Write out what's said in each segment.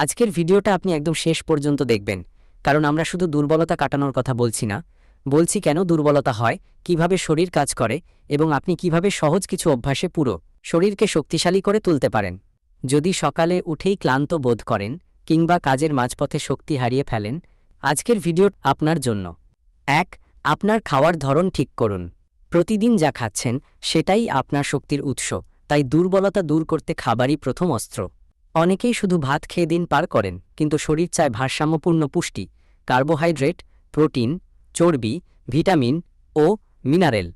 আজকের ভিডিওটা আপনি একদম শেষ পর্যন্ত দেখবেন, কারণ আমরা শুধু দুর্বলতা কাটানোর কথা বলছি না, বলছি কেন দুর্বলতা হয়, কিভাবে শরীর কাজ করে এবং আপনি কিভাবে সহজ কিছু অভ্যাসে পুরো শরীরকে শক্তিশালী করে তুলতে পারেন। যদি সকালে উঠেই ক্লান্ত বোধ করেন কিংবা কাজের মাঝপথে শক্তি হারিয়ে ফেলেন, আজকের ভিডিও আপনার জন্য। 1. আপনার খাওয়ার ধরন ঠিক করুন। প্রতিদিন যা খাচ্ছেন সেটাই আপনার শক্তির উৎস, তাই দুর্বলতা দূর করতে খাবারই প্রথম অস্ত্র। অনেকেই শুধু ভাত খেয়ে দিন পার করেন, কিন্তু শরীর চায় ভারসাম্যপূর্ণ পুষ্টি, কার্বোহাইড্রেট, প্রোটিন, চর্বি, ভিটামিন ও মিনারেল।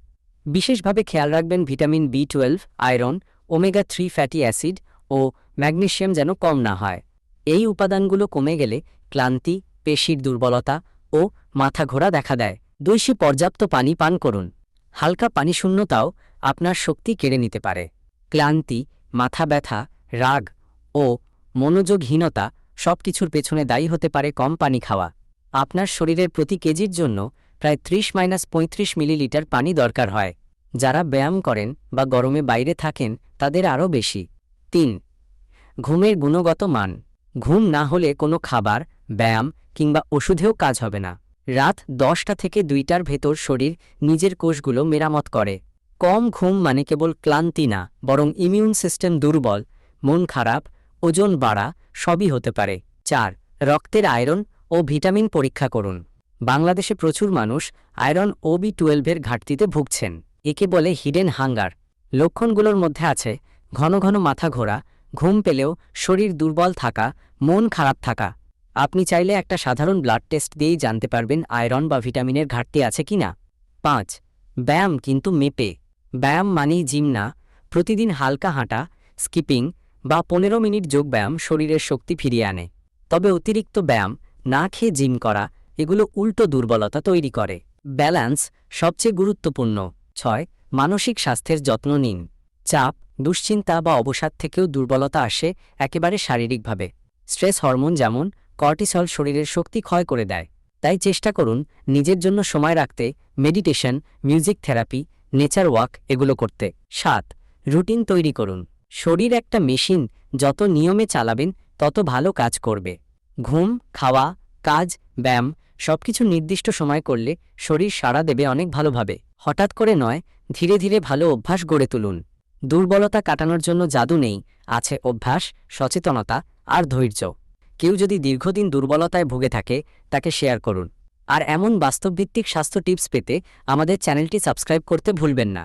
বিশেষভাবে খেয়াল রাখবেন vitamin B12, iron, omega fatty acid ও ম্যাগনেসিয়াম যেন কম না হয়। এই উপাদানগুলো কমে গেলে ক্লান্তি, পেশির দুর্বলতা ও মাথা ঘোরা দেখা দেয়। 2. পর্যাপ্ত পানি পান করুন। হালকা পানিশূন্যতাও আপনার শক্তি কেড়ে নিতে পারে। ক্লান্তি, মাথা ব্যথা, রাগ ও মনোযোগহীনতা সবকিছুর পেছনে দায়ী হতে পারে কম পানি খাওয়া। আপনার শরীরের প্রতি কেজির জন্য প্রায় 30-35 মিলিলিটার পানি দরকার হয়। যারা ব্যায়াম করেন বা গরমে বাইরে থাকেন তাদের আরও বেশি। 3. ঘুমের গুণগত মান। ঘুম না হলে কোনো খাবার, ব্যায়াম কিংবা ওষুধেও কাজ হবে না। রাত 10টা থেকে 2টার ভেতর শরীর নিজের কোষগুলো মেরামত করে। কম ঘুম মানে কেবল ক্লান্তি না, বরং ইমিউন সিস্টেম দুর্বল, মন খারাপ, ওজন বাড়া সবই হতে পারে। 4. রক্তের আয়রন ও ভিটামিন পরীক্ষা করুন। বাংলাদেশে প্রচুর মানুষ আয়রন ও B12 ঘাটতিতে ভুগছেন। একে বলে হিডেন হাঙ্গার। লক্ষণগুলোর মধ্যে আছে ঘন ঘন মাথা ঘোরা, ঘুম পেলেও শরীর দুর্বল থাকা, মন খারাপ থাকা। আপনি চাইলে একটা সাধারণ ব্লাড টেস্ট দিয়েই জানতে পারবেন আয়রন বা ভিটামিনের ঘাটতি আছে কিনা। 5. ব্যায়াম কিন্তু মেপে। ব্যায়াম মানেই জিম না। প্রতিদিন হালকা হাঁটা, স্কিপিং বা 15 মিনিট যোগব্যায়াম শরীরের শক্তি ফিরিয়ে আনে। তবে অতিরিক্ত ব্যায়াম, না খেয়ে জিম করা, এগুলো উল্টো দুর্বলতা তৈরি করে। ব্যালেন্স সবচেয়ে গুরুত্বপূর্ণ। 6. মানসিক স্বাস্থ্যের যত্ন নিন। চাপ, দুশ্চিন্তা বা অবসাদ থেকেও দুর্বলতা আসে একেবারে শারীরিকভাবে। স্ট্রেস হরমোন যেমন কর্টিসল শরীরের শক্তি ক্ষয় করে দেয়। তাই চেষ্টা করুন নিজের জন্য সময় রাখতে, meditation, music therapy, nature walk এগুলো করতে। 7. রুটিন তৈরি করুন। শরীর একটা মেশিন, যত নিয়মে চালাবেন তত ভালো কাজ করবে। ঘুম, খাওয়া, কাজ, ব্যায়াম সবকিছু নির্দিষ্ট সময় করলে শরীর সাড়া দেবে অনেক ভালোভাবে। হঠাৎ করে নয়, ধীরে ধীরে ভালো অভ্যাস গড়ে তুলুন। দুর্বলতা কাটানোর জন্য জাদু নেই, আছে অভ্যাস, সচেতনতা আর ধৈর্য। কেউ যদি দীর্ঘদিন দুর্বলতায় ভুগে থাকে তাকে শেয়ার করুন। আর এমন বাস্তবভিত্তিক স্বাস্থ্য টিপস পেতে আমাদের চ্যানেলটি সাবস্ক্রাইব করতে ভুলবেন না।